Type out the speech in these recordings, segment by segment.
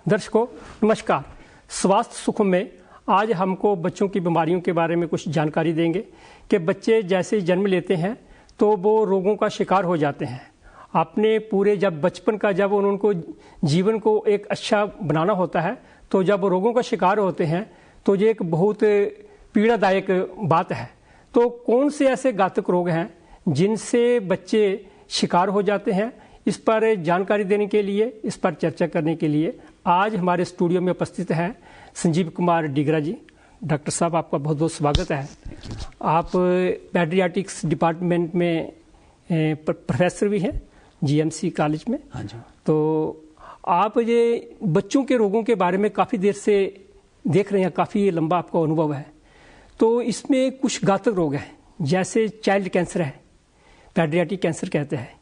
दर्शकों नमस्कार। स्वास्थ्य सुख में आज हमको बच्चों की बीमारियों के बारे में कुछ जानकारी देंगे कि बच्चे जैसे जन्म लेते हैं तो वो रोगों का शिकार हो जाते हैं। अपने पूरे जब बचपन का जब उनको जीवन को एक अच्छा बनाना होता है तो जब वो रोगों का शिकार होते हैं तो ये एक बहुत पीड़ादायक बात है। तो कौन से ऐसे घातक रोग हैं जिनसे बच्चे शिकार हो जाते हैं, इस पर जानकारी देने के लिए, इस पर चर्चा करने के लिए आज हमारे स्टूडियो में उपस्थित हैं संजीव कुमार डिगरा जी। डॉक्टर साहब, आपका बहुत बहुत स्वागत है। आप पेडियाट्रिक्स डिपार्टमेंट में प्रोफेसर भी हैं जीएमसी कॉलेज में। हाँ जी। तो आप ये बच्चों के रोगों के बारे में काफ़ी देर से देख रहे हैं, काफ़ी लंबा आपका अनुभव है। तो इसमें कुछ घातक रोग हैं जैसे चाइल्ड कैंसर है, पेडियाट्रिक कैंसर कहते हैं।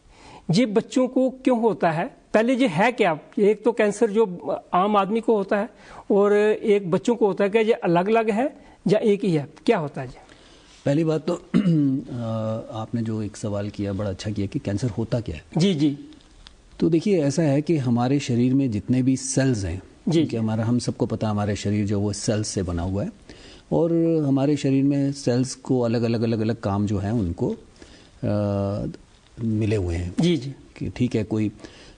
ये बच्चों को क्यों होता है? पहले ये है क्या? एक तो कैंसर जो आम आदमी को होता है और एक बच्चों को होता है, क्या ये अलग अलग है या एक ही है? क्या होता है? पहली बात तो आपने जो एक सवाल किया बड़ा अच्छा किया कि कैंसर होता क्या है। जी जी। तो देखिए, ऐसा है कि हमारे शरीर में जितने भी सेल्स हैं, जी, कि हमारा, हम सबको पता है हमारे शरीर जो वो सेल्स से बना हुआ है और हमारे शरीर में सेल्स को अलग अलग काम जो हैं उनको मिले हुए हैं। जी जी। कि ठीक है, कोई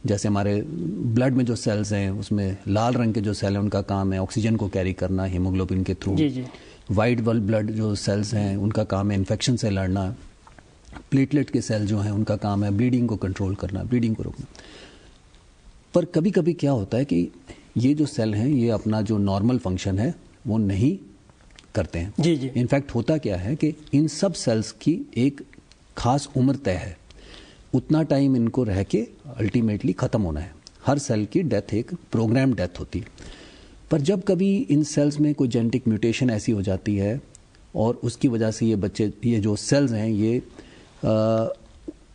जैसे हमारे ब्लड में जो सेल्स हैं उसमें लाल रंग के जो सेल हैं उनका काम है ऑक्सीजन को कैरी करना हीमोग्लोबिन के थ्रू। जी जी। वाइट ब्लड जो सेल्स हैं उनका काम है इन्फेक्शन से लड़ना। प्लेटलेट के सेल जो हैं उनका काम है ब्लीडिंग को कंट्रोल करना, ब्लीडिंग को रोकना। पर कभी कभी क्या होता है कि ये जो सेल हैं ये अपना जो नॉर्मल फंक्शन है वो नहीं करते हैं। जी जी। इनफैक्ट होता क्या है कि इन सब सेल्स की एक खास उम्र तय है, उतना टाइम इनको रह के अल्टीमेटली खत्म होना है। हर सेल की डेथ एक प्रोग्राम डेथ होती है। पर जब कभी इन सेल्स में कोई जेनेटिक म्यूटेशन ऐसी हो जाती है और उसकी वजह से ये बच्चे, ये जो सेल्स हैं ये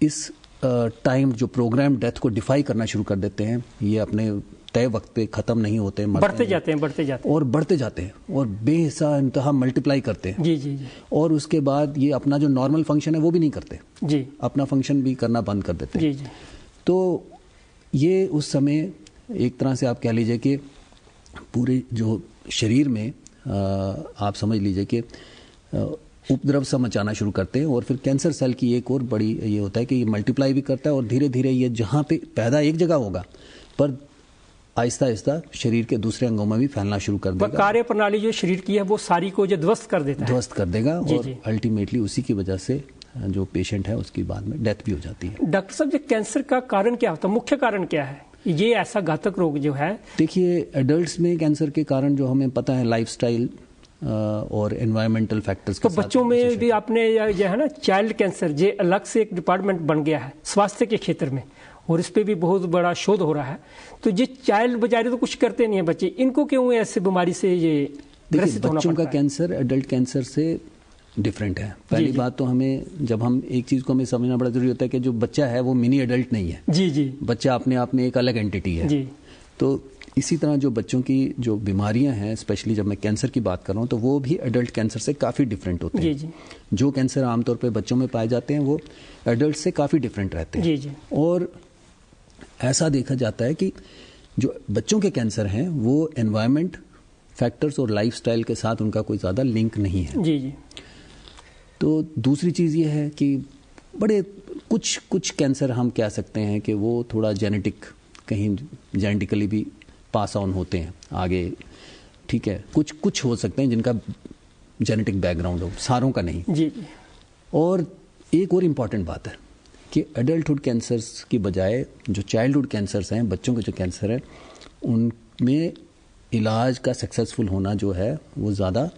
इस टाइम जो प्रोग्राम डेथ को डिफाई करना शुरू कर देते हैं। ये अपने तय वक्त पे खत्म नहीं होते, बढ़ते जाते हैं और बढ़ते जाते हैं और बेहिसाब इंतहा मल्टीप्लाई करते हैं। जी जी जी। और उसके बाद ये अपना जो नॉर्मल फंक्शन है वो भी नहीं करते जी। अपना फंक्शन भी करना बंद कर देते हैं। जी जी। तो ये उस समय एक तरह से आप कह लीजिए कि पूरे जो शरीर में आप समझ लीजिए कि उपद्रव सा मचाना शुरू करते हैं। और फिर कैंसर सेल की एक और बड़ी ये होता है कि ये मल्टीप्लाई भी करता है और धीरे धीरे ये जहाँ पे पैदा एक जगह होगा पर आहिस्ता आहिस्ता शरीर के दूसरे अंगों में भी फैलना शुरू कर देगा। कार्य प्रणाली जो शरीर की है वो सारी को जो ध्वस्त कर देता है, ध्वस्त कर देगा। जी, और जी। अल्टीमेटली उसी की वजह से जो पेशेंट है उसकी बाद में डेथ भी हो जाती है। डॉक्टर साहब, ये कैंसर का कारण क्या होता है? मुख्य कारण क्या है ये ऐसा घातक रोग जो है? देखिए, एडल्ट्स में कैंसर के कारण जो हमें पता है लाइफस्टाइल और एनवायरमेंटल फैक्टर्स के तो साथ बच्चों में भी आपने जो है ना चाइल्ड कैंसर, ये अलग से एक डिपार्टमेंट बन गया है स्वास्थ्य के क्षेत्र में और इस पे भी बहुत बड़ा शोध हो रहा है। तो ये चाइल्ड बेचारे तो कुछ करते नहीं है बच्चे, इनको क्यों ऐसे बीमारी से ये ग्रसित होना बच्चों पड़ता का है? कैंसर एडल्ट कैंसर से डिफरेंट है। पहली बात तो हमें, जब हम एक चीज को हमें समझना बड़ा जरूरी होता है कि जो बच्चा है वो मिनी एडल्ट नहीं है। जी जी। बच्चा अपने आप में एक अलग एंटिटी है। जी। तो इसी तरह जो बच्चों की जो बीमारियां हैं, स्पेशली जब मैं कैंसर की बात कर रहा हूं, तो वो भी एडल्ट कैंसर से काफी डिफरेंट होते हैं। जी जी। जो कैंसर आमतौर पर बच्चों में पाए जाते हैं वो एडल्ट से काफी डिफरेंट रहते हैं। जी जी। और ऐसा देखा जाता है कि जो बच्चों के कैंसर हैं वो एनवायरनमेंट फैक्टर्स और लाइफस्टाइल के साथ उनका कोई ज़्यादा लिंक नहीं है। जी जी। तो दूसरी चीज़ ये है कि बड़े कुछ कैंसर हम कह सकते हैं कि वो थोड़ा जेनेटिक, कहीं जेनेटिकली भी पास ऑन होते हैं आगे, ठीक है। कुछ हो सकते हैं जिनका जेनेटिक बैकग्राउंड हो, सारों का नहीं। जी जी। और एक और इम्पॉर्टेंट बात है कि एडल्टहुड कैंसर्स की बजाय जो चाइल्डहुड कैंसर्स हैं, बच्चों के जो कैंसर है, उनमें इलाज का सक्सेसफुल होना जो है वो ज़्यादा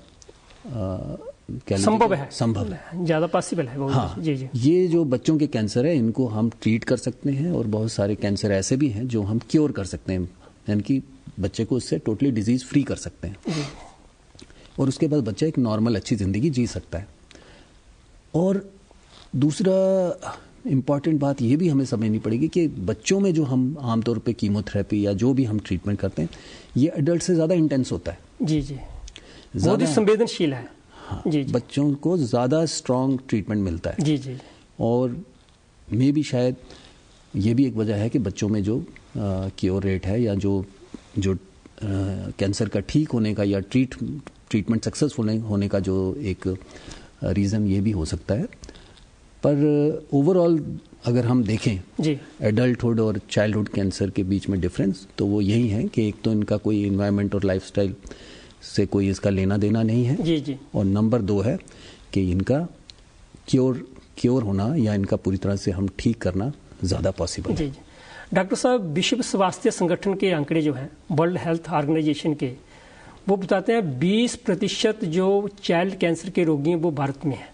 संभव है, ज़्यादा पॉसिबल है वो। हाँ। जी जी। ये जो बच्चों के कैंसर है इनको हम ट्रीट कर सकते हैं और बहुत सारे कैंसर ऐसे भी हैं जो हम क्योर कर सकते हैं, यानी कि बच्चे को उससे टोटली डिजीज फ्री कर सकते हैं। जी। और उसके बाद बच्चा एक नॉर्मल अच्छी ज़िंदगी जी सकता है। और दूसरा इम्पॉर्टेंट बात ये भी हमें समझनी पड़ेगी कि बच्चों में जो हम आमतौर पे कीमोथेरेपी या जो भी हम ट्रीटमेंट करते हैं ये एडल्ट से ज़्यादा इंटेंस होता है। जी जी। बहुत ही संवेदनशील है। हाँ, जी जी। बच्चों को ज़्यादा स्ट्रॉन्ग ट्रीटमेंट मिलता है। जी जी। और मे भी शायद ये भी एक वजह है कि बच्चों में जो क्योर रेट है या जो कैंसर का ठीक होने का या ट्रीटमेंट सक्सेसफुल होने का जो एक रीज़न ये भी हो सकता है। पर ओवरऑल अगर हम देखें जी एडल्टहुड और चाइल्डहुड कैंसर के बीच में डिफरेंस, तो वो यही है कि एक तो इनका कोई इन्वायरमेंट और लाइफस्टाइल से कोई इसका लेना देना नहीं है जी जी। और नंबर 2 है कि इनका क्योर होना या इनका पूरी तरह से हम ठीक करना ज़्यादा पॉसिबल जी है। जी। डॉक्टर साहब, विश्व स्वास्थ्य संगठन के आंकड़े जो हैं, वर्ल्ड हेल्थ ऑर्गेनाइजेशन के, वो बताते हैं 20% जो चाइल्ड कैंसर के रोगी हैं वो भारत में हैं।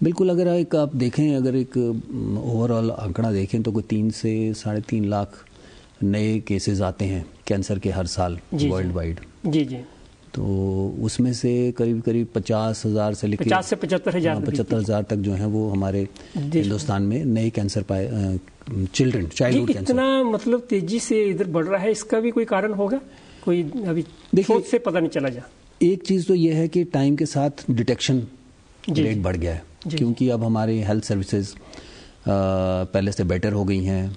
बिल्कुल, अगर आप देखें, अगर एक ओवरऑल आंकड़ा देखें तो कोई 3 से 3.5 लाख नए केसेस आते हैं कैंसर के हर साल वर्ल्ड वाइड। जी जी। तो उसमें से करीब 50,000 से लेकर 50 से 75,000 तक जो है वो हमारे हिंदुस्तान में नए कैंसर पाए चाइल्डहुड कैंसर। इतना मतलब तेजी से इधर बढ़ रहा है, इसका भी कोई कारण होगा? कोई अभी सोच से पता नहीं चला जा। एक चीज़ तो ये है कि टाइम के साथ डिटेक्शन रेट बढ़ गया है, क्योंकि अब हमारे हेल्थ सर्विसेज पहले से बेटर हो गई हैं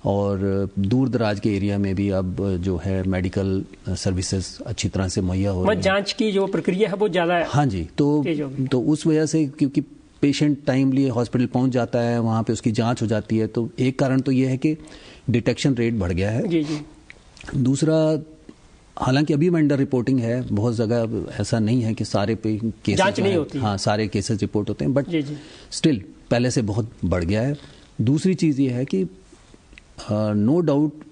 और दूर दराज के एरिया में भी अब जो है मेडिकल सर्विसेज अच्छी तरह से मुहैया हो रही है। जांच की जो प्रक्रिया है वो ज़्यादा है। हाँ जी, तो उस वजह से, क्योंकि पेशेंट टाइमली हॉस्पिटल पहुंच जाता है, वहाँ पे उसकी जांच हो जाती है, तो एक कारण तो ये है कि डिटेक्शन रेट बढ़ गया है। जी जी। दूसरा, हालांकि अभी में अंडर रिपोर्टिंग है, बहुत जगह ऐसा नहीं है कि सारे केसेस जांच नहीं होती। हाँ, सारे केसेस रिपोर्ट होते हैं, बट स्टिल पहले से बहुत बढ़ गया है। दूसरी चीज़ ये है कि नो डाउट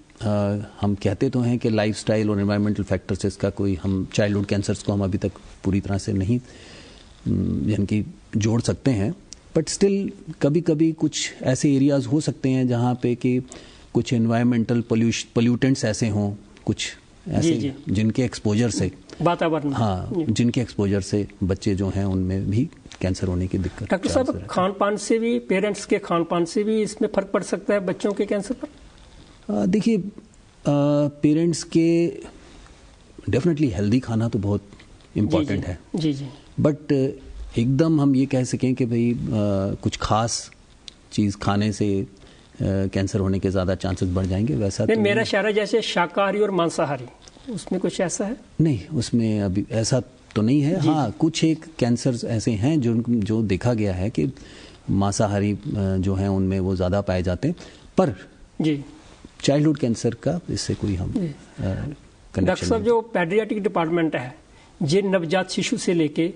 हम कहते तो हैं कि लाइफस्टाइल और एनवायरमेंटल फैक्टर्स से इसका कोई, हम चाइल्डहुड कैंसर्स को हम अभी तक पूरी तरह से नहीं यानी कि जोड़ सकते हैं, बट स्टिल कभी कभी कुछ ऐसे एरियाज हो सकते हैं जहाँ पे कि कुछ एनवायरमेंटल पोल्यूटेंट्स ऐसे हों, कुछ ऐसे जिनके एक्सपोजर से वातावरण, हाँ, जिनके एक्सपोजर से बच्चे जो हैं उनमें भी कैंसर होने की दिक्कत। डॉक्टर साहब, खान पान से भी, पेरेंट्स के खान पान से भी इसमें फर्क पड़ सकता है बच्चों के कैंसर पर? देखिए, पेरेंट्स के डेफिनेटली हेल्दी खाना तो बहुत इम्पोर्टेंट है जी जी, बट एकदम हम ये कह सकें कि भाई कुछ खास चीज़ खाने से कैंसर होने के ज़्यादा चांसेस बढ़ जाएंगे, वैसा नहीं, मेरा इशारा जैसे शाकाहारी और मांसाहारी, उसमें कुछ ऐसा है? नहीं, उसमें अभी ऐसा तो नहीं है। हाँ, कुछ एक कैंसर ऐसे हैं जो देखा गया है कि मांसाहारी जो हैं उनमें वो ज़्यादा पाए जाते हैं, पर जी चाइल्डहुड कैंसर का इससे कोई हम डॉक्टर साहब, जो पेडियाट्रिक डिपार्टमेंट है, ये नवजात शिशु से लेके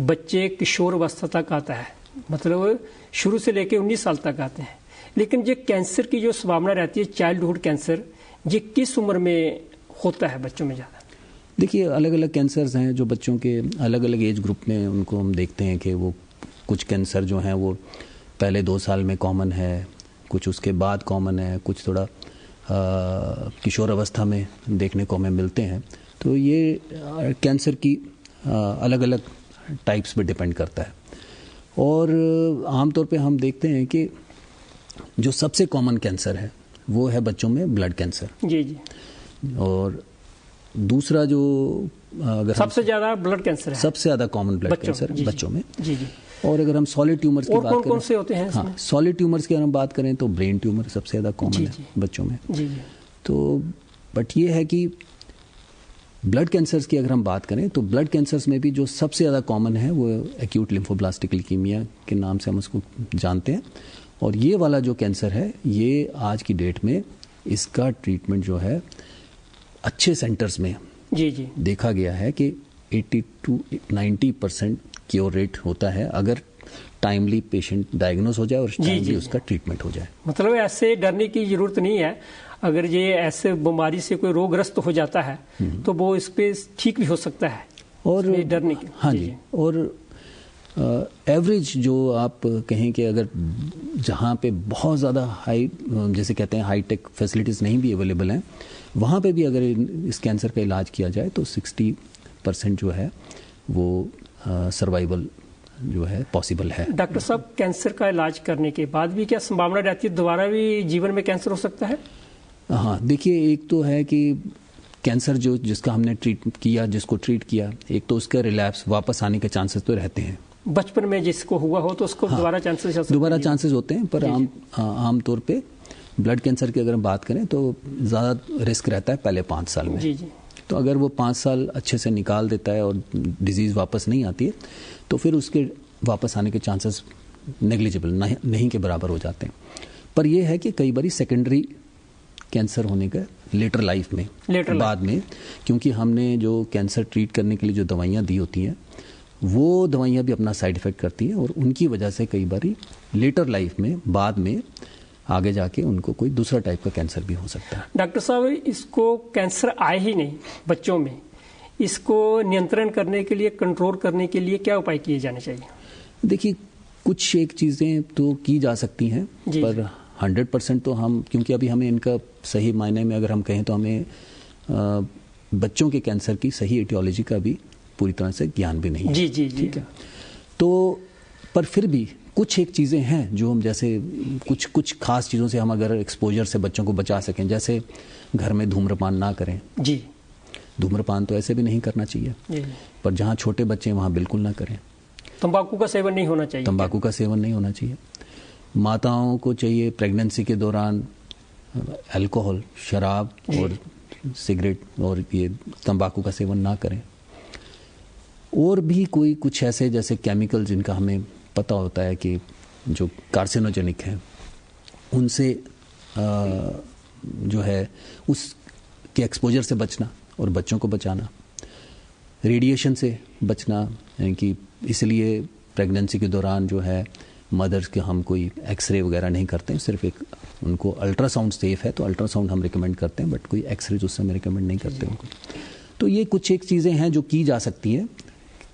बच्चे किशोर अवस्था तक आता है, मतलब शुरू से लेके 19 साल तक आते हैं, लेकिन ये कैंसर की जो संभावना रहती है चाइल्डहुड कैंसर, ये किस उम्र में होता है बच्चों में ज़्यादा? देखिए, अलग अलग कैंसर्स हैं जो बच्चों के अलग अलग एज ग्रुप में उनको हम देखते हैं कि वो कुछ कैंसर जो हैं वो पहले 2 साल में कॉमन है, कुछ उसके बाद कॉमन है, कुछ थोड़ा किशोर अवस्था में देखने को हमें मिलते हैं। तो ये कैंसर की अलग अलग टाइप्स पे डिपेंड करता है और आमतौर पे हम देखते हैं कि जो सबसे कॉमन कैंसर है वो है बच्चों में ब्लड कैंसर। जी जी। और दूसरा जो अगर सबसे ज़्यादा ब्लड कैंसर है, सबसे ज़्यादा कॉमन ब्लड कैंसर बच्चों में। जी जी। और अगर हम सॉलिड ट्यूमर्स की बात करें, कौन से होते हैं इसमें? हाँ, सॉलिड ट्यूमर्स की अगर हम बात करें तो ब्रेन ट्यूमर सबसे ज़्यादा कॉमन है बच्चों में। जी जी। तो बट ये है कि ब्लड कैंसर्स की अगर हम बात करें तो ब्लड कैंसर्स में भी जो सबसे ज़्यादा कॉमन है वो एक्यूट लिम्फोब्लास्टिक ल्यूकीमिया के नाम से हम उसको जानते हैं। और ये वाला जो कैंसर है, ये आज की डेट में इसका ट्रीटमेंट जो है अच्छे सेंटर्स में जी जी देखा गया है कि 80 to 90% क्योर रेट होता है अगर टाइमली पेशेंट डायग्नोस हो जाए और टाइमली उसका ट्रीटमेंट हो जाए। मतलब ऐसे डरने की जरूरत नहीं है, अगर ये ऐसे बीमारी से कोई रोगग्रस्त हो जाता है तो वो इस पे ठीक भी हो सकता है और डरने की। हाँ जी। और एवरेज जो आप कहें कि अगर जहाँ पे बहुत ज़्यादा हाई, जैसे कहते हैं हाई टेक फैसिलिटीज़ नहीं भी अवेलेबल हैं, वहाँ पे भी अगर इस कैंसर का इलाज किया जाए तो 60% जो है वो सर्वाइवल जो है पॉसिबल है। डॉक्टर साहब, कैंसर का इलाज करने के बाद भी क्या संभावना रहती है दोबारा भी जीवन में कैंसर हो सकता है? हाँ, देखिए, एक तो है कि कैंसर जो जिसका हमने ट्रीट किया, जिसको ट्रीट किया, एक तो उसका रिलैप्स वापस आने के चांसेस तो रहते हैं। बचपन में जिसको हुआ हो तो उसको दोबारा चांसेस होते हैं, पर आम तौर पे ब्लड कैंसर की अगर हम बात करें तो ज़्यादा रिस्क रहता है पहले 5 साल में। जी जी। तो अगर वो 5 साल अच्छे से निकाल देता है और डिजीज़ वापस नहीं आती है तो फिर उसके वापस आने के चांसेस नेग्लिजिबल नहीं के बराबर हो जाते हैं। पर यह है कि कई बार सेकेंडरी कैंसर होने का लेटर लाइफ में बाद में, क्योंकि हमने जो कैंसर ट्रीट करने के लिए जो दवाइयाँ दी होती हैं वो दवाइयाँ भी अपना साइड इफ़ेक्ट करती हैं और उनकी वजह से कई बार लेटर लाइफ में बाद में आगे जाके उनको कोई दूसरा टाइप का कैंसर भी हो सकता है। डॉक्टर साहब, इसको कैंसर आए ही नहीं बच्चों में, इसको नियंत्रण करने के लिए, कंट्रोल करने के लिए क्या उपाय किए जाने चाहिए? देखिए, कुछ एक चीज़ें तो की जा सकती हैं, पर 100% तो हम, क्योंकि अभी हमें इनका सही मायने में अगर हम कहें तो हमें बच्चों के कैंसर की सही एटियोलॉजी का भी पूरी तरह से ज्ञान भी नहीं है। जी जी जी। ठीक है, तो पर फिर भी कुछ एक चीज़ें हैं जो हम, जैसे कुछ खास चीज़ों से हम अगर एक्सपोजर से बच्चों को बचा सकें, जैसे घर में धूम्रपान ना करें। जी, धूम्रपान तो ऐसे भी नहीं करना चाहिए जी। पर जहाँ छोटे बच्चे हैं वहाँ बिल्कुल ना करें। तंबाकू का सेवन नहीं होना चाहिए। तंबाकू का सेवन नहीं होना चाहिए। माताओं को चाहिए प्रेगनेंसी के दौरान अल्कोहल, शराब और सिगरेट और ये तंबाकू का सेवन ना करें। और भी कोई कुछ ऐसे जैसे केमिकल जिनका हमें पता होता है कि जो कार्सिनोजेनिक हैं, उनसे जो है उसके एक्सपोजर से बचना और बच्चों को बचाना। रेडिएशन से बचना, यानी कि इसलिए प्रेगनेंसी के दौरान जो है मदर्स के हम कोई एक्सरे वगैरह नहीं करते हैं, सिर्फ एक उनको अल्ट्रासाउंड सेफ है तो अल्ट्रासाउंड हम रिकमेंड करते हैं, बट कोई एक्सरे उस समय रिकमेंड नहीं करते उनको। तो ये कुछ एक चीज़ें हैं जो की जा सकती हैं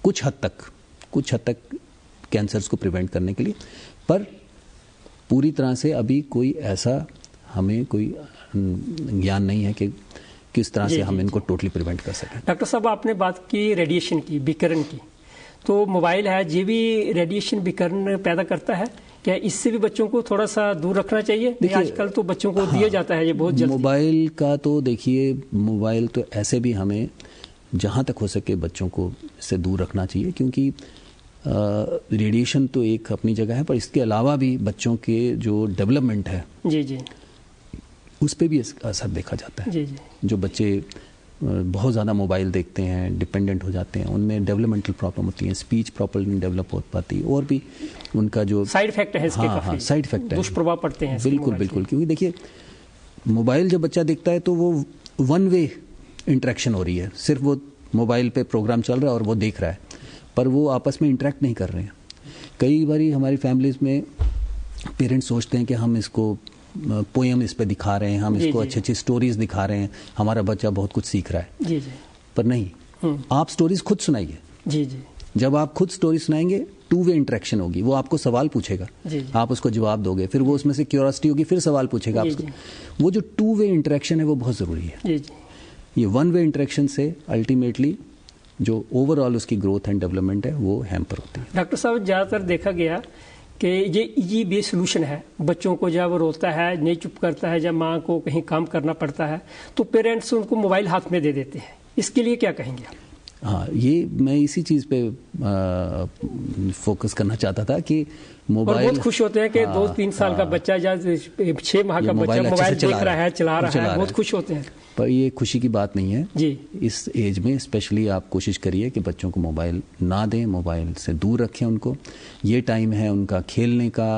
कुछ हद तक कैंसर्स को प्रिवेंट करने के लिए, पर पूरी तरह से अभी कोई ऐसा हमें कोई ज्ञान नहीं है कि किस तरह से हम इनको टोटली प्रिवेंट कर सकें। डॉक्टर साहब, आपने बात की रेडिएशन की, विकिरण की, तो मोबाइल है ये भी रेडिएशन विकिरण पैदा करता है क्या? इससे भी बच्चों को थोड़ा सा दूर रखना चाहिए। देखिए, आजकल तो बच्चों को दिया जाता है ये बहुत जल्दी। मोबाइल का तो देखिए, मोबाइल तो ऐसे भी हमें जहाँ तक हो सके बच्चों को इससे दूर रखना चाहिए, क्योंकि रेडिएशन तो एक अपनी जगह है, पर इसके अलावा भी बच्चों के जो डेवलपमेंट है जी जी उस पर भी असर देखा जाता है। जी जी। जो बच्चे बहुत ज़्यादा मोबाइल देखते हैं, डिपेंडेंट हो जाते हैं, उनमें डेवलपमेंटल प्रॉब्लम होती है, स्पीच प्रॉपर्ली नहीं डेवलप हो पाती, और भी उनका जो साइड इफेक्ट है इसके, हाँ, साइड इफेक्ट है, दुष्प्रभाव पड़ते हैं। बिल्कुल। क्योंकि देखिए, मोबाइल जब बच्चा देखता है तो वो वन वे इंटरेक्शन हो रही है, सिर्फ वो मोबाइल पे प्रोग्राम चल रहा है और वो देख रहा है, पर वो आपस में इंटरेक्ट नहीं कर रहे हैं। कई बार हमारी फैमिलीज में पेरेंट्स सोचते हैं कि हम इसको पोएम इस पे दिखा रहे हैं, हम इसको अच्छी अच्छी स्टोरीज दिखा रहे हैं, हमारा बच्चा बहुत कुछ सीख रहा है। जी जी। पर नहीं, आप स्टोरीज खुद सुनाइए। जी जी। जब आप खुद स्टोरी सुनाएंगे, टू वे इंटरेक्शन होगी, वो आपको सवाल पूछेगा, आप उसको जवाब दोगे, फिर वो उसमें से क्यूरियोसिटी होगी, फिर सवाल पूछेगा आपको। वो जो टू वे इंटरेक्शन है वो बहुत जरूरी है। जी जी। ये वन वे इंटरेक्शन से अल्टीमेटली जो ओवरऑल उसकी ग्रोथ एंड डेवलपमेंट है वो हैम्पर होती है। डॉक्टर साहब, ज़्यादातर देखा गया कि ये इजी बे सोल्यूशन है। बच्चों को जब रोता है, नहीं चुप करता है, जब माँ को कहीं काम करना पड़ता है तो पेरेंट्स उनको मोबाइल हाथ में दे देते हैं। इसके लिए क्या कहेंगे आप? हाँ, ये मैं इसी चीज़ पे फोकस करना चाहता था कि मोबाइल, बहुत खुश होते हैं कि 2-3 साल का बच्चा या 6 माह का बच्चा मोबाइल देख रहा है, चला रहा है, बहुत खुश होते हैं। पर ये खुशी की बात नहीं है जी। इस एज में स्पेशली आप कोशिश करिए कि बच्चों को मोबाइल ना दें, मोबाइल से दूर रखें उनको। ये टाइम है उनका खेलने का।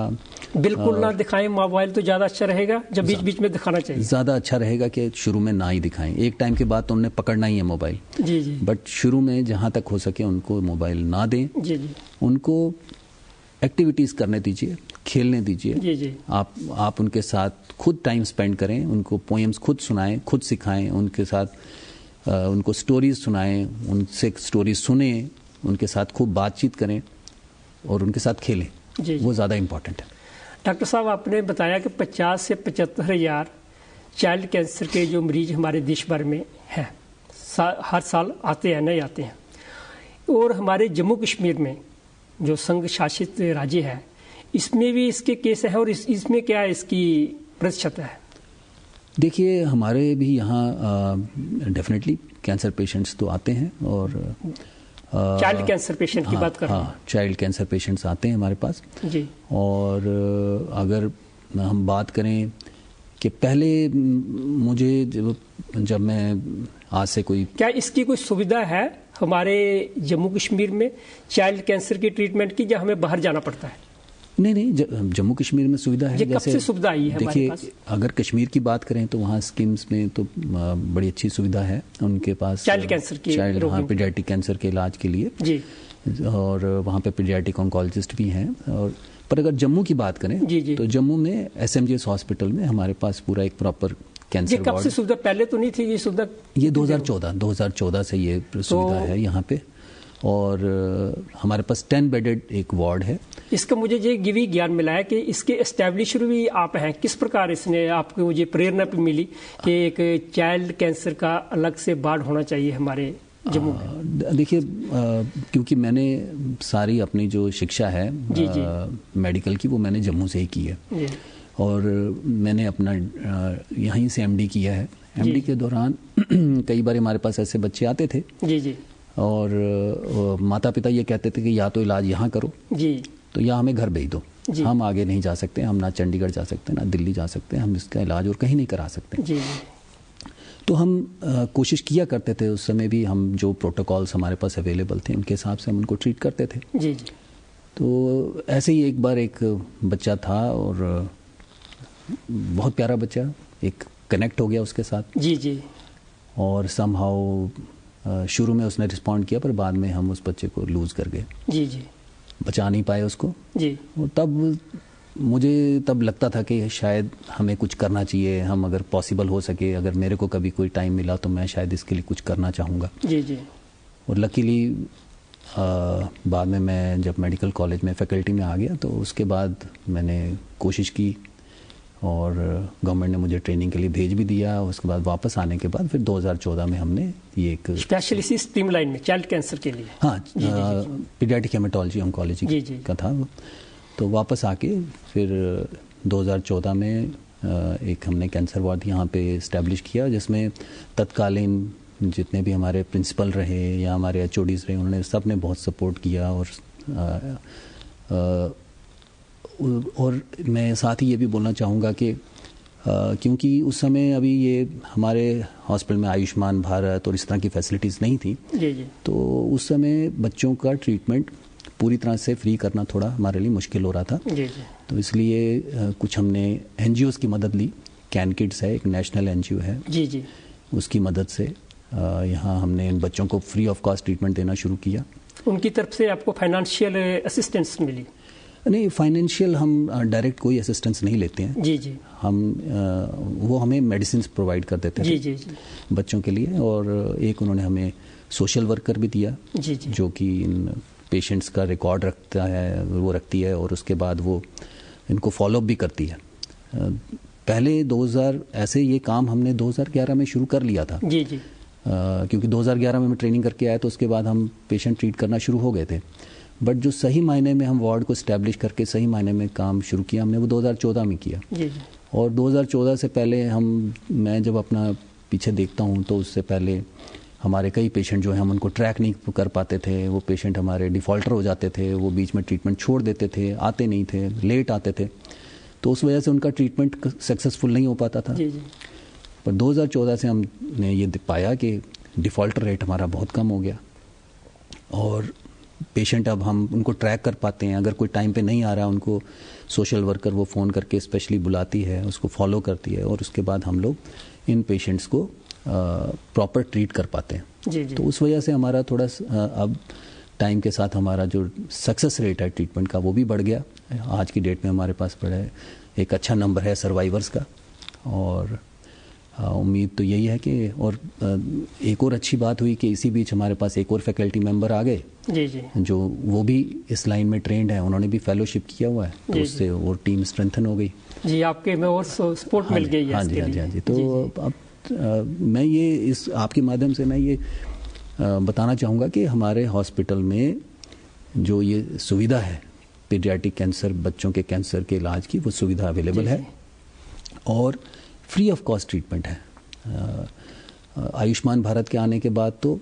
बिल्कुल ना दिखाएं मोबाइल, तो ज़्यादा अच्छा रहेगा। जब बीच बीच में दिखाना चाहिए, ज़्यादा अच्छा रहेगा कि शुरू में ना ही दिखाएं। एक टाइम के बाद तो उन्हें पकड़ना ही है मोबाइल। Ji ji. बट शुरू में जहाँ तक हो सके उनको मोबाइल ना दें। जी जी। उनको एक्टिविटीज़ करने दीजिए, खेलने दीजिए। जी जी। आप उनके साथ खुद टाइम स्पेंड करें, उनको पोएम्स खुद सुनाएं, खुद सिखाएं, उनके साथ उनको स्टोरीज सुनाएं, उनसे स्टोरीज सुने, उनके साथ खूब बातचीत करें और उनके साथ खेलें। जी। वो ज़्यादा इम्पॉर्टेंट है। डॉक्टर साहब, आपने बताया कि 50 से 75 हज़ार चाइल्ड कैंसर के जो मरीज हमारे देश भर में हैं, हर साल आते हैं, नहीं आते हैं। और हमारे जम्मू कश्मीर में जो संघ शासित राज्य है, इसमें भी इसके केस हैं, और इसमें क्या इसकी प्रतिशत है? देखिए, हमारे भी यहाँ डेफिनेटली कैंसर पेशेंट्स तो आते हैं, और चाइल्ड कैंसर पेशेंट की बात कर रहे हैं। हाँ, चाइल्ड कैंसर पेशेंट्स आते हैं हमारे पास। जी। और अगर हम बात करें कि पहले मुझे जब मैं आज से कोई, क्या इसकी कोई सुविधा है हमारे जम्मू कश्मीर में चाइल्ड कैंसर की ट्रीटमेंट की, या हमें बाहर जाना पड़ता है? नहीं, जम्मू कश्मीर में सुविधा है। ये कब से सुविधा आई है हमारे पास? देखिए, अगर कश्मीर की बात करें तो वहाँ स्कीम्स में तो बड़ी अच्छी सुविधा है उनके पास, चाइल्ड कैंसर की, हाँ, पीडियाट्रिक कैंसर के इलाज के लिए जी, और वहाँ पे पीडियाट्रिक ऑन्कोलॉजिस्ट भी हैं। और पर अगर जम्मू की बात करें जी, तो जम्मू में SMGS हॉस्पिटल में हमारे पास पूरा एक प्रॉपर कैंसर वार्ड। कब से सुविधा? पहले तो नहीं थी ये सुविधा? ये 2014 से ये सुविधा है यहाँ पे। और हमारे पास 10 बेडेड एक वार्ड है। इसका मुझे ये ज्ञान मिला है कि इसके एस्टेब्लिशर भी आप हैं। किस प्रकार इसने आपको मुझे प्रेरणा भी मिली कि एक चाइल्ड कैंसर का अलग से वार्ड होना चाहिए हमारे जम्मू में? देखिए, क्योंकि मैंने सारी अपनी जो शिक्षा है मेडिकल की, वो मैंने जम्मू से ही की है। और मैंने अपना यहीं से MD किया है। MD के दौरान कई बार हमारे पास ऐसे बच्चे आते थे जी, और माता पिता ये कहते थे कि या तो इलाज यहाँ करो जी, तो या हमें घर भेज दो, हम आगे नहीं जा सकते, हम ना चंडीगढ़ जा सकते, ना दिल्ली जा सकते, हम इसका इलाज और कहीं नहीं करा सकते। जी। तो हम कोशिश किया करते थे उस समय भी, हम जो प्रोटोकॉल्स हमारे पास अवेलेबल थे उनके हिसाब से हम उनको ट्रीट करते थे। जी। तो ऐसे ही एक बार एक बच्चा था और बहुत प्यारा बच्चा, एक कनेक्ट हो गया उसके साथ। जी। और समहाउ शुरू में उसने रिस्पॉन्ड किया, पर बाद में हम उस बच्चे को लूज कर गए। जी। बचा नहीं पाए उसको। जी। और तब मुझे लगता था कि शायद हमें कुछ करना चाहिए, हम अगर पॉसिबल हो सके, अगर मेरे को कभी कोई टाइम मिला तो मैं शायद इसके लिए कुछ करना चाहूँगा। जी। और लकीली बाद में मैं जब मेडिकल कॉलेज में फैकल्टी में आ गया तो उसके बाद मैंने कोशिश की और गवर्नमेंट ने मुझे ट्रेनिंग के लिए भेज भी दिया। उसके बाद वापस आने के बाद फिर 2014 में हमने ये एक स्पेशलिस्ट स्ट्रीमलाइन में चाइल्ड कैंसर के लिए, हाँ, पीडियाट्रिक हेमेटोलॉजी ऑन्कोलॉजी का था। तो वापस आके फिर 2014 में एक हमने कैंसर वार्ड यहाँ पे इस्टेब्लिश किया, जिसमें तत्कालीन जितने भी हमारे प्रिंसिपल रहे या हमारे HODs रहे, उन्होंने सब ने बहुत सपोर्ट किया। और मैं साथ ही ये भी बोलना चाहूँगा कि क्योंकि उस समय अभी ये हमारे हॉस्पिटल में आयुष्मान भारत और इस तरह की फैसिलिटीज़ नहीं थी, तो उस समय बच्चों का ट्रीटमेंट पूरी तरह से फ्री करना थोड़ा हमारे लिए मुश्किल हो रहा था। तो इसलिए कुछ हमने NGOs की मदद ली। कैन किड्स है, एक नेशनल NGO है, उसकी मदद से यहाँ हमने इन बच्चों को फ्री ऑफ कॉस्ट ट्रीटमेंट देना शुरू किया। उनकी तरफ से आपको फाइनेंशियल असिस्टेंस मिली? नहीं, फाइनेंशियल हम डायरेक्ट कोई असिस्टेंस नहीं लेते हैं। जी। हम वो हमें मेडिसिन प्रोवाइड कर देते हैं जी। बच्चों के लिए। और एक उन्होंने हमें सोशल वर्कर भी दिया, जो कि इन पेशेंट्स का रिकॉर्ड रखता है, वो रखती है और उसके बाद वो इनको फॉलोअप भी करती है। पहले 2000 ऐसे ये काम हमने 2011 में शुरू कर लिया था। जी। क्योंकि 2011 में मैं ट्रेनिंग करके आया तो उसके बाद हम पेशेंट ट्रीट करना शुरू हो गए थे। बट जो सही मायने में हम वार्ड को इस्टेब्लिश करके सही मायने में काम शुरू किया हमने, वो 2014 में किया। और 2014 से पहले मैं जब अपना पीछे देखता हूँ तो उससे पहले हमारे कई पेशेंट जो हैं हम उनको ट्रैक नहीं कर पाते थे। वो पेशेंट हमारे डिफ़ॉल्टर हो जाते थे, वो बीच में ट्रीटमेंट छोड़ देते थे, आते नहीं थे, लेट आते थे, तो उस वजह से उनका ट्रीटमेंट सक्सेसफुल नहीं हो पाता था। पर 2014 से हमने ये पाया कि डिफ़ॉल्टर रेट हमारा बहुत कम हो गया और पेशेंट अब हम उनको ट्रैक कर पाते हैं। अगर कोई टाइम पे नहीं आ रहा, उनको सोशल वर्कर वो फ़ोन करके स्पेशली बुलाती है, उसको फॉलो करती है और उसके बाद हम लोग इन पेशेंट्स को प्रॉपर ट्रीट कर पाते हैं। तो उस वजह से हमारा थोड़ा अब टाइम के साथ हमारा जो सक्सेस रेट है ट्रीटमेंट का वो भी बढ़ गया। आज की डेट में हमारे पास बड़ा एक अच्छा नंबर है सर्वाइवर्स का। और उम्मीद तो यही है कि और एक और अच्छी बात हुई कि इसी बीच हमारे पास एक और फैकल्टी मेंबर आ गए, जो वो भी इस लाइन में ट्रेंड है, उन्होंने भी फेलोशिप किया हुआ है, तो उससे और टीम स्ट्रेंथन हो गई। जी, आपके में और सपोर्ट मिल गई है। हाँ जी। तो अब मैं ये आपके माध्यम से मैं ये बताना चाहूँगा कि हमारे हॉस्पिटल में जो ये सुविधा है पीडियाट्रिक कैंसर, बच्चों के कैंसर के इलाज की, वो सुविधा अवेलेबल है और फ्री ऑफ कॉस्ट ट्रीटमेंट है। आयुष्मान भारत के आने के बाद तो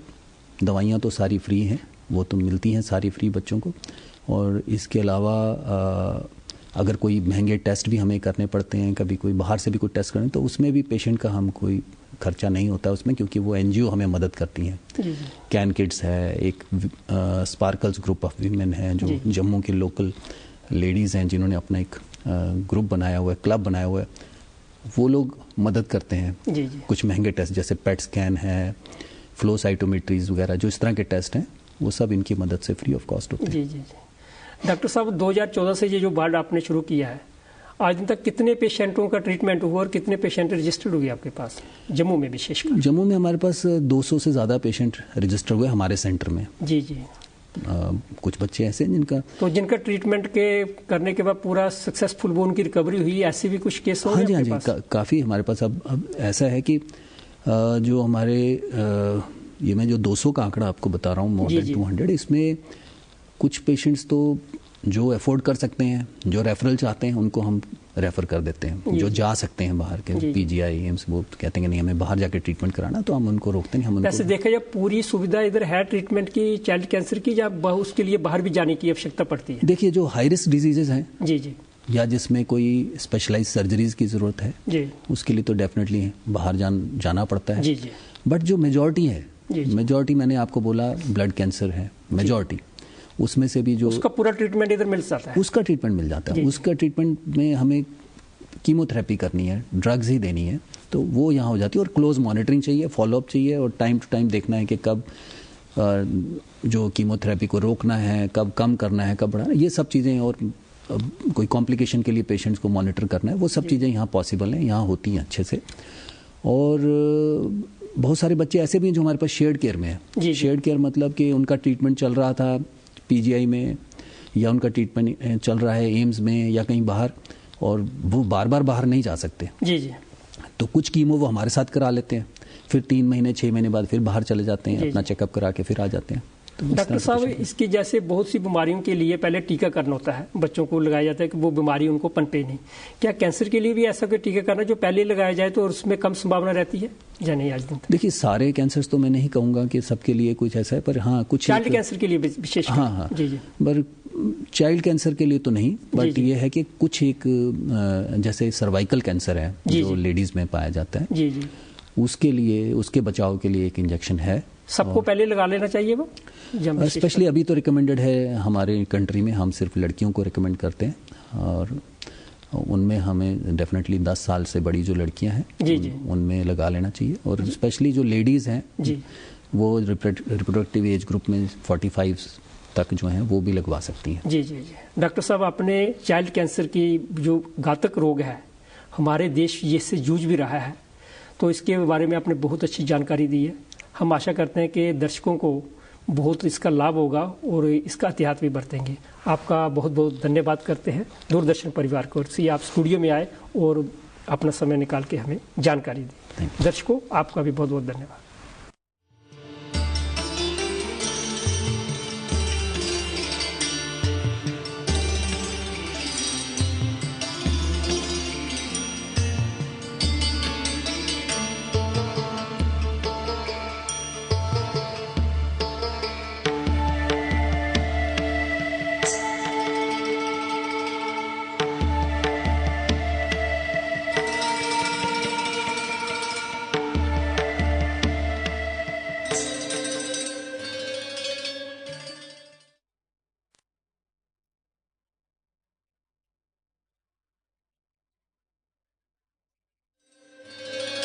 दवाइयाँ तो सारी फ्री हैं, वो तो मिलती हैं सारी फ्री बच्चों को। और इसके अलावा अगर कोई महंगे टेस्ट भी हमें करने पड़ते हैं, कभी कोई बाहर से भी कोई टेस्ट करें, तो उसमें भी पेशेंट का हम कोई खर्चा नहीं होता उसमें, क्योंकि वो एनजीओ हमें मदद करती हैं। कैन किड्स है, एक स्पार्कल्स ग्रुप ऑफ वीमेन है जो जम्मू के लोकल लेडीज़ हैं जिन्होंने अपना एक ग्रुप बनाया हुआ है, क्लब बनाया हुआ है, वो लोग मदद करते हैं। कुछ महंगे टेस्ट जैसे पेट स्कैन है, फ्लो साइटोमेट्रीज वगैरह, जो इस तरह के टेस्ट हैं वो सब इनकी मदद से फ्री ऑफ कॉस्ट होते हैं। जी। डॉक्टर साहब, 2014 से ये जो वार्ड आपने शुरू किया है, आज दिन तक कितने पेशेंटों का ट्रीटमेंट हुआ और कितने पेशेंट रजिस्टर्ड हुए आपके पास, जम्मू में विशेषकर? जम्मू में हमारे पास 200 से ज़्यादा पेशेंट रजिस्टर हुए हमारे सेंटर में। जी। कुछ बच्चे ऐसे हैं जिनका ट्रीटमेंट के करने के बाद पूरा सक्सेसफुल वो उनकी रिकवरी हुई, ऐसे भी कुछ केस होंगे? हाँ जी, काफ़ी हमारे पास। अब ऐसा है कि जो हमारे ये मैं जो 200 का आंकड़ा आपको बता रहा हूँ, मोर देन 200, इसमें कुछ पेशेंट्स तो जो अफोर्ड कर सकते हैं, जो रेफरल चाहते हैं, उनको हम रेफर कर देते हैं। जो जा सकते हैं बाहर के पीजीआई, एम्स, वो कहते हैं कि नहीं हमें बाहर जाके ट्रीटमेंट कराना, तो हम उनको रोकते नहीं। हम वैसे देखा जाए पूरी सुविधा इधर है ट्रीटमेंट की चाइल्ड कैंसर की, या उसके लिए बाहर भी जाने की आवश्यकता पड़ती है? देखिए, जो हाई रिस्क डिजीजेज हैं जी या जिसमें कोई स्पेशलाइज सर्जरीज की जरूरत है जी, उसके लिए तो डेफिनेटली बाहर जाना पड़ता है। जी। बट जो मेजॉरिटी है, मेजॉरिटी मैंने आपको बोला ब्लड कैंसर है मेजॉरिटी, उसमें से भी जो उसका पूरा ट्रीटमेंट इधर मिल जाता है, उसका ट्रीटमेंट मिल जाता है। उसका ट्रीटमेंट में हमें कीमोथेरेपी करनी है, ड्रग्स ही देनी है, तो वो यहाँ हो जाती है। और क्लोज मॉनिटरिंग चाहिए, फॉलोअप चाहिए, और टाइम टू टाइम देखना है कि कब जो कीमोथेरेपी को रोकना है, कब कम करना है, कब बढ़ाना है, ये सब चीज़ें। और कोई कॉम्प्लिकेशन के लिए पेशेंट्स को मॉनिटर करना है, वो सब चीज़ें यहाँ पॉसिबल हैं, यहाँ होती हैं अच्छे से। और बहुत सारे बच्चे ऐसे भी हैं जो हमारे पास शेयर्ड केयर में है। शेयर्ड केयर मतलब कि उनका ट्रीटमेंट चल रहा था पीजीआई में, या उनका ट्रीटमेंट चल रहा है एम्स में या कहीं बाहर, और वो बार बार बाहर नहीं जा सकते। जी। तो कुछ कीमो वो हमारे साथ करा लेते हैं, फिर 3 महीने 6 महीने बाद फिर बाहर चले जाते हैं, अपना चेकअप करा के फिर आ जाते हैं। तो डॉक्टर साहब, इसकी जैसे बहुत सी बीमारियों के लिए पहले टीकाकरण होता है, बच्चों को लगाया जाता है कि वो बीमारी उनको पनपे नहीं। क्या कैंसर के लिए भी ऐसा कोई टीकाकरण जो पहले लगाया जाए तो उसमें कम संभावना रहती है या नहीं आज दिन तक? देखिए, सारे कैंसर्स तो मैं नहीं कहूँगा कि सबके लिए कुछ ऐसा है, पर हाँ कुछ चाइल्ड कैंसर के लिए विशेष। हाँ। जी। पर चाइल्ड कैंसर के लिए तो नहीं, बट ये है कि कुछ एक जैसे सर्वाइकल कैंसर है जो लेडीज में पाया जाता है, उसके लिए, उसके बचाव के लिए एक इंजेक्शन है। सबको पहले लगा लेना चाहिए वो? स्पेशली अभी तो रिकमेंडेड है हमारे कंट्री में, हम सिर्फ लड़कियों को रिकमेंड करते हैं, और उनमें हमें डेफिनेटली 10 साल से बड़ी जो लड़कियां हैं उनमें लगा लेना चाहिए। और स्पेशली जो लेडीज़ हैं वो रिप्रोडक्टिव एज ग्रुप में 45 तक जो हैं वो भी लगवा सकती हैं। जी। डॉक्टर साहब, अपने चाइल्ड कैंसर की जो घातक रोग है, हमारे देश इससे जूझ भी रहा है, तो इसके बारे में आपने बहुत अच्छी जानकारी दी है। हम आशा करते हैं कि दर्शकों को बहुत इसका लाभ होगा और इसका एहतियात भी बरतेंगे। आपका बहुत बहुत धन्यवाद करते हैं दूरदर्शन परिवार को, आप स्टूडियो में आए और अपना समय निकाल के हमें जानकारी दी। दर्शकों, आपका भी बहुत बहुत धन्यवाद।